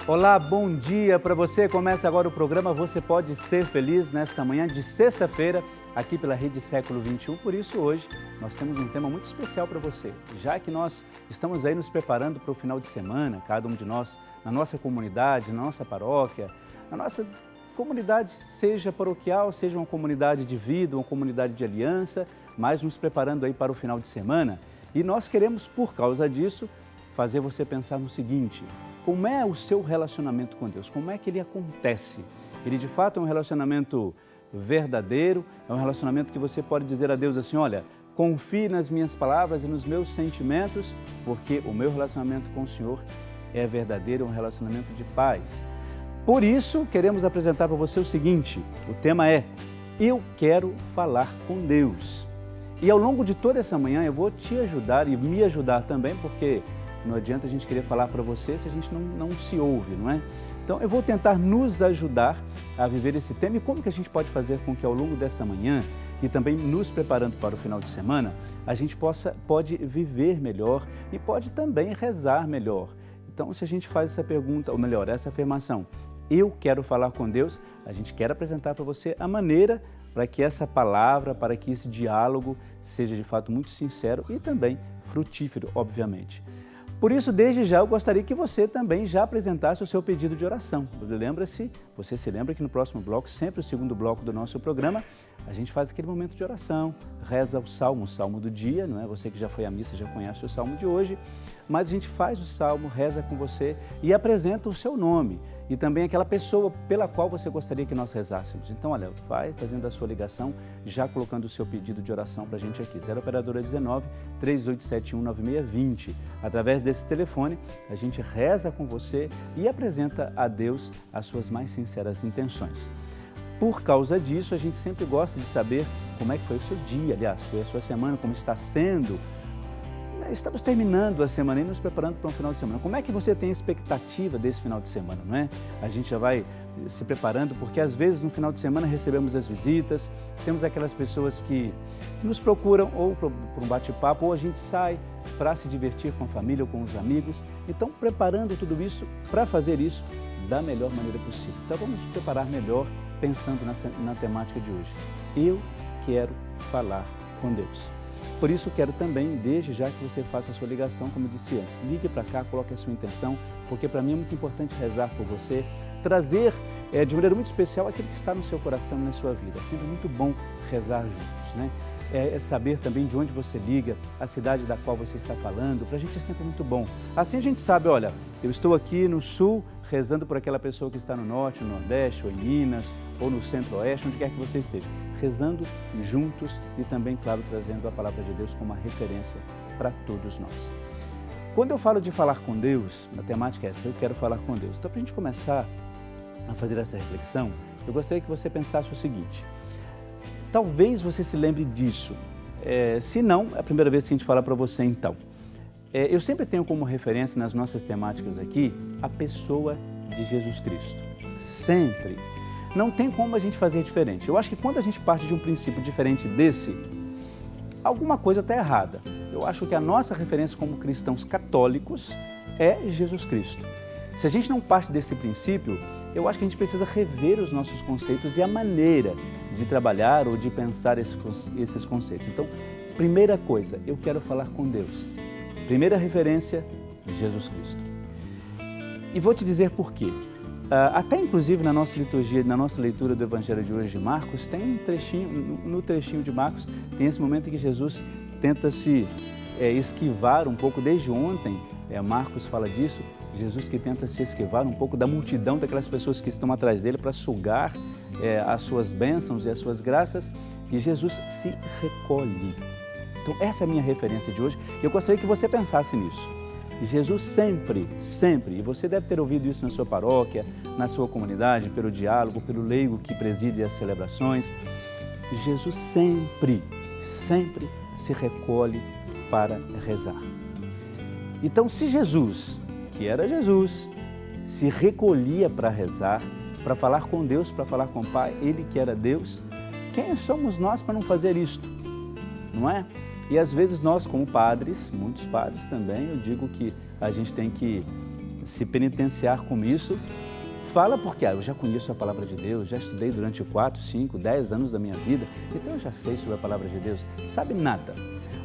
Olá, bom dia para você. Começa agora o programa Você Pode Ser Feliz nesta manhã de sexta-feira, aqui pela Rede Século XXI. Por isso, hoje, nós temos um tema muito especial para você. Já que nós estamos aí nos preparando para o final de semana, cada um de nós, na nossa comunidade, na nossa paróquia, na nossa comunidade, seja paroquial, seja uma comunidade de vida, uma comunidade de aliança, mas nos preparando aí para o final de semana. E nós queremos, por causa disso, fazer você pensar no seguinte: como é o seu relacionamento com Deus? Como é que ele acontece? Ele de fato é um relacionamento verdadeiro, é um relacionamento que você pode dizer a Deus assim: olha, confie nas minhas palavras e nos meus sentimentos, porque o meu relacionamento com o Senhor é verdadeiro, é um relacionamento de paz. Por isso, queremos apresentar para você o seguinte: o tema é Eu Quero Falar com Deus. E ao longo de toda essa manhã eu vou te ajudar e me ajudar também, porque não adianta a gente querer falar para você se a gente não se ouve, não é? Então eu vou tentar nos ajudar a viver esse tema e como que a gente pode fazer com que ao longo dessa manhã e também nos preparando para o final de semana, a gente pode viver melhor e pode também rezar melhor. Então se a gente faz essa pergunta, ou melhor, essa afirmação, eu quero falar com Deus, a gente quer apresentar para você a maneira para que essa palavra, para que esse diálogo seja de fato muito sincero e também frutífero, obviamente. Por isso, desde já, eu gostaria que você também já apresentasse o seu pedido de oração. Você se lembra que no próximo bloco, sempre o segundo bloco do nosso programa, a gente faz aquele momento de oração, reza o salmo do dia, não é? Você que já foi à missa já conhece o salmo de hoje, mas a gente faz o salmo, reza com você e apresenta o seu nome e também aquela pessoa pela qual você gostaria que nós rezássemos. Então, olha, vai fazendo a sua ligação, já colocando o seu pedido de oração para a gente aqui, 0 Operadora 19 3871 9620. Através desse telefone, a gente reza com você e apresenta a Deus as suas mais sinceras intenções. Por causa disso, a gente sempre gosta de saber como é que foi o seu dia, aliás, foi a sua semana, como está sendo. Estamos terminando a semana e nos preparando para um final de semana. Como é que você tem expectativa desse final de semana, não é? A gente já vai se preparando, porque às vezes no final de semana recebemos as visitas, temos aquelas pessoas que nos procuram ou por um bate-papo, ou a gente sai para se divertir com a família ou com os amigos. Então, preparando tudo isso para fazer isso da melhor maneira possível. Então, vamos nos preparar melhor pensando na temática de hoje. Eu quero falar com Deus. Por isso, quero também, desde já, que você faça a sua ligação, como eu disse antes. Ligue para cá, coloque a sua intenção, porque para mim é muito importante rezar por você, trazer de maneira muito especial aquilo que está no seu coração e na sua vida. É sempre muito bom rezar juntos, né? É saber também de onde você liga, a cidade da qual você está falando, para a gente é sempre muito bom. Assim a gente sabe, olha, eu estou aqui no Sul, rezando por aquela pessoa que está no Norte, no Nordeste, ou em Minas, ou no Centro-Oeste, onde quer que você esteja. Rezando juntos e também, claro, trazendo a Palavra de Deus como uma referência para todos nós. Quando eu falo de falar com Deus, a temática é essa, eu quero falar com Deus. Então, para a gente começar a fazer essa reflexão, eu gostaria que você pensasse o seguinte: talvez você se lembre disso, se não, é a primeira vez que a gente fala para você então. Eu sempre tenho como referência nas nossas temáticas aqui a pessoa de Jesus Cristo, sempre. Não tem como a gente fazer diferente. Eu acho que quando a gente parte de um princípio diferente desse, alguma coisa está errada. Eu acho que a nossa referência como cristãos católicos é Jesus Cristo. Se a gente não parte desse princípio, eu acho que a gente precisa rever os nossos conceitos e a maneira de trabalhar ou de pensar esses conceitos. Então, primeira coisa, eu quero falar com Deus. Primeira referência, Jesus Cristo. E vou te dizer por quê. Até inclusive na nossa liturgia, na nossa leitura do Evangelho de hoje de Marcos, tem um trechinho, no trechinho de Marcos, tem esse momento em que Jesus tenta se esquivar um pouco, desde ontem, Marcos fala disso, Jesus que tenta se esquivar um pouco da multidão, daquelas pessoas que estão atrás dele para sugar as suas bênçãos e as suas graças, e Jesus se recolhe. Então essa é a minha referência de hoje, e eu gostaria que você pensasse nisso. Jesus sempre, e você deve ter ouvido isso na sua paróquia, na sua comunidade, pelo diálogo, pelo leigo que preside as celebrações, Jesus sempre se recolhe para rezar. Então, se Jesus, que era Jesus, se recolhia para rezar, para falar com Deus, para falar com o Pai, Ele que era Deus, quem somos nós para não fazer isto? Não é? E às vezes nós, como padres, muitos padres também, eu digo que a gente tem que se penitenciar com isso, fala porque eu já conheço a palavra de Deus, já estudei durante 4, 5, 10 anos da minha vida, então eu já sei sobre a palavra de Deus. Sabe nada.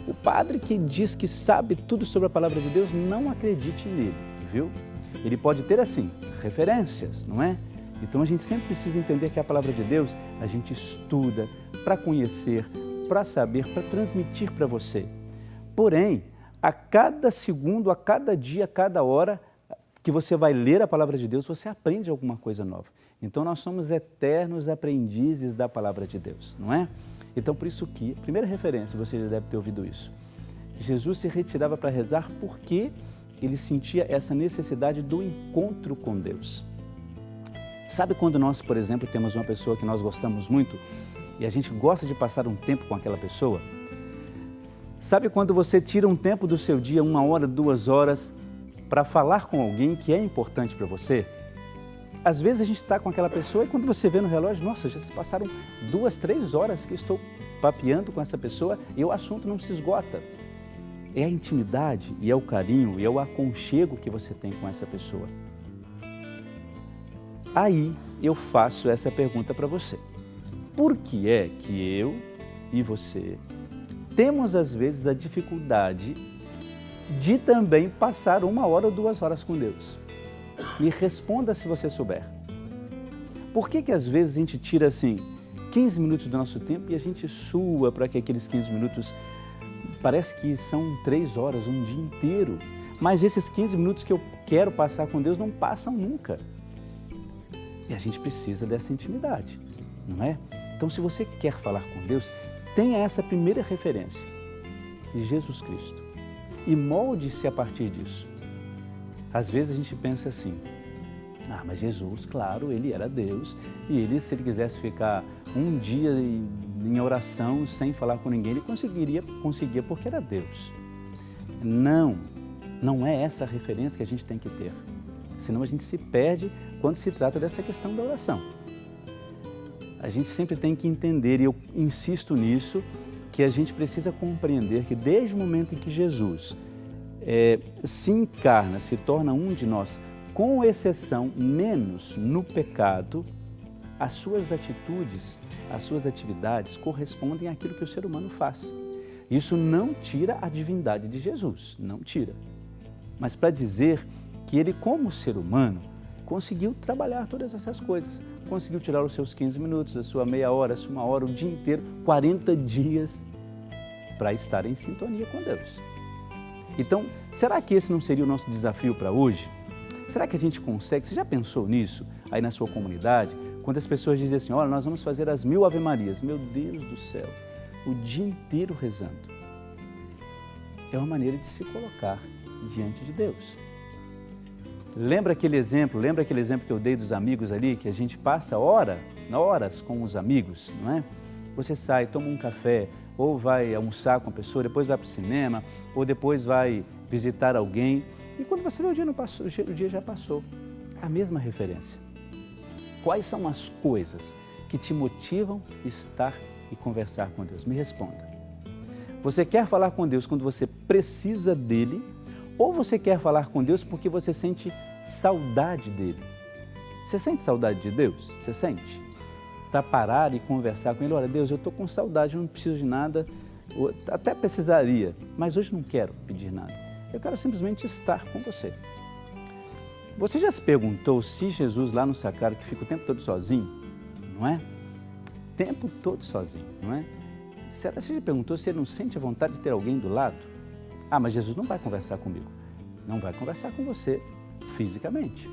O padre que diz que sabe tudo sobre a palavra de Deus, não acredite nele, viu? Ele pode ter, assim, referências, não é? Então a gente sempre precisa entender que a palavra de Deus a gente estuda para conhecer, para saber, para transmitir para você. Porém, a cada segundo, a cada dia, a cada hora que você vai ler a palavra de Deus, você aprende alguma coisa nova. Então nós somos eternos aprendizes da palavra de Deus, não é? Então por isso que, a primeira referência, você já deve ter ouvido isso, Jesus se retirava para rezar porque ele sentia essa necessidade do encontro com Deus. Sabe quando nós, por exemplo, temos uma pessoa que nós gostamos muito e a gente gosta de passar um tempo com aquela pessoa? Sabe quando você tira um tempo do seu dia, 1 hora, 2 horas, para falar com alguém que é importante para você? Às vezes a gente está com aquela pessoa e quando você vê no relógio, nossa, já se passaram 2, 3 horas que estou papeando com essa pessoa e o assunto não se esgota. É a intimidade e é o carinho e é o aconchego que você tem com essa pessoa. Aí eu faço essa pergunta para você. Por que é que eu e você temos às vezes a dificuldade de também passar 1 hora ou 2 horas com Deus? Me responda se você souber. Por que que às vezes a gente tira assim 15 minutos do nosso tempo e a gente sua para que aqueles 15 minutos parece que são 3 horas, um dia inteiro, mas esses 15 minutos que eu quero passar com Deus não passam nunca. E a gente precisa dessa intimidade, não é? Então, se você quer falar com Deus, tenha essa primeira referência, Jesus Cristo, e molde-se a partir disso. Às vezes a gente pensa assim, mas Jesus, claro, ele era Deus, e ele, se ele quisesse ficar um dia em oração sem falar com ninguém, ele conseguia porque era Deus. Não é essa a referência que a gente tem que ter. Senão a gente se perde quando se trata dessa questão da oração. A gente sempre tem que entender, e eu insisto nisso, que a gente precisa compreender que desde o momento em que Jesus se encarna, se torna um de nós, com exceção menos no pecado, as suas atitudes, as suas atividades correspondem àquilo que o ser humano faz. Isso não tira a divindade de Jesus, não tira. Mas para dizer que ele, como ser humano, conseguiu trabalhar todas essas coisas. Conseguiu tirar os seus 15 minutos, a sua meia hora, a sua 1 hora, o dia inteiro, 40 dias para estar em sintonia com Deus. Então, será que esse não seria o nosso desafio para hoje? Será que a gente consegue? Você já pensou nisso aí na sua comunidade? Quando as pessoas dizem assim, olha, nós vamos fazer as 1000 Ave-Marias. Meu Deus do céu, o dia inteiro rezando. É uma maneira de se colocar diante de Deus. Lembra aquele exemplo que eu dei dos amigos ali, que a gente passa horas com os amigos, não é? Você sai, toma um café, ou vai almoçar com a pessoa, depois vai para o cinema, ou depois vai visitar alguém, e quando você vê o dia não passou, o dia já passou. A mesma referência. Quais são as coisas que te motivam a estar e conversar com Deus? Me responda. Você quer falar com Deus quando você precisa dele, ou você quer falar com Deus porque você sente saudade dele? Você sente saudade de Deus? Você sente? Para parar e conversar com ele, olha, Deus, eu estou com saudade, eu não preciso de nada, até precisaria, mas hoje não quero pedir nada. Eu quero simplesmente estar com você. Você já se perguntou se Jesus lá no sacrário, que fica o tempo todo sozinho, não é? Tempo todo sozinho, não é? Você já perguntou se ele não sente a vontade de ter alguém do lado? Mas Jesus não vai conversar comigo. Não vai conversar com você fisicamente,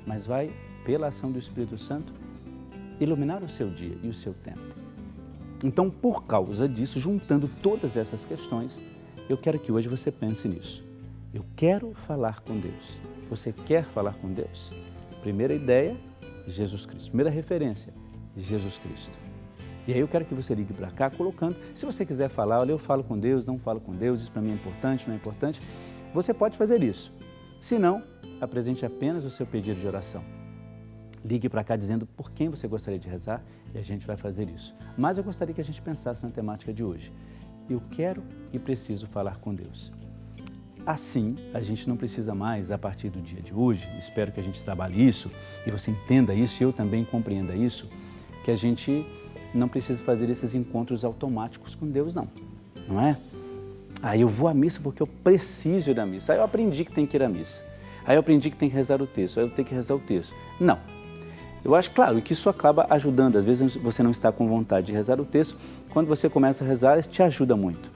mas vai, pela ação do Espírito Santo, iluminar o seu dia e o seu tempo. Então, por causa disso, juntando todas essas questões, eu quero que hoje você pense nisso. Eu quero falar com Deus. Você quer falar com Deus? Primeira ideia, Jesus Cristo. Primeira referência, Jesus Cristo. E aí eu quero que você ligue para cá colocando, se você quiser falar, olha, eu falo com Deus, não falo com Deus, isso para mim é importante, não é importante, você pode fazer isso. Se não, apresente apenas o seu pedido de oração. Ligue para cá dizendo por quem você gostaria de rezar e a gente vai fazer isso. Mas eu gostaria que a gente pensasse na temática de hoje. Eu quero e preciso falar com Deus. Assim, a gente não precisa mais, a partir do dia de hoje, espero que a gente trabalhe isso e você entenda isso e eu também compreenda isso, que a gente não precisa fazer esses encontros automáticos com Deus, não é? Aí eu vou à missa porque eu preciso ir à missa, aí eu aprendi que tem que ir à missa, aí eu aprendi que tem que rezar o texto, aí eu tenho que rezar o texto. Não. Eu acho, claro, que isso acaba ajudando. Às vezes você não está com vontade de rezar o texto, quando você começa a rezar, isso te ajuda muito.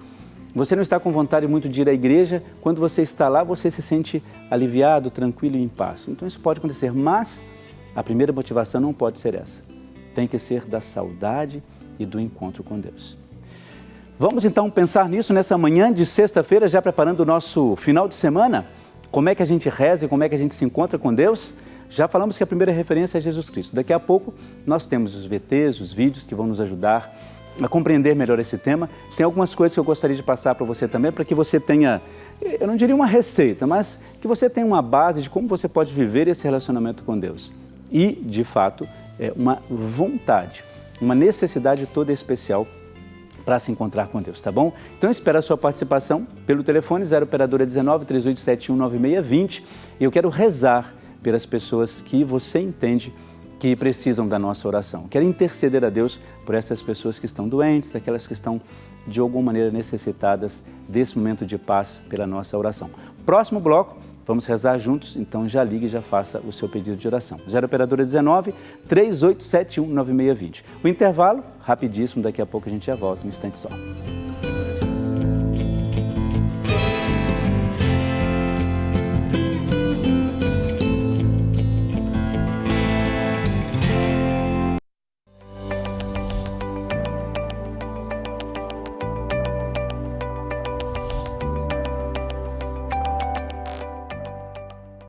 Você não está com vontade muito de ir à igreja, quando você está lá, você se sente aliviado, tranquilo e em paz. Então isso pode acontecer, mas a primeira motivação não pode ser essa. Tem que ser da saudade e do encontro com Deus. Vamos então pensar nisso nessa manhã de sexta-feira, já preparando o nosso final de semana. Como é que a gente reza e como é que a gente se encontra com Deus? Já falamos que a primeira referência é Jesus Cristo. Daqui a pouco nós temos os VTs, os vídeos que vão nos ajudar a compreender melhor esse tema. Tem algumas coisas que eu gostaria de passar para você também, para que você tenha, eu não diria uma receita, mas que você tenha uma base de como você pode viver esse relacionamento com Deus. E, de fato, uma vontade, uma necessidade toda especial para se encontrar com Deus, tá bom? Então eu espero a sua participação pelo telefone 0 operadora 19 3871 9620 e eu quero rezar pelas pessoas que você entende que precisam da nossa oração. Quero interceder a Deus por essas pessoas que estão doentes, aquelas que estão de alguma maneira necessitadas desse momento de paz pela nossa oração. Próximo bloco, vamos rezar juntos, então já ligue e já faça o seu pedido de oração. 0 operadora 19 3871 9620. O intervalo, rapidíssimo, daqui a pouco a gente já volta, um instante só.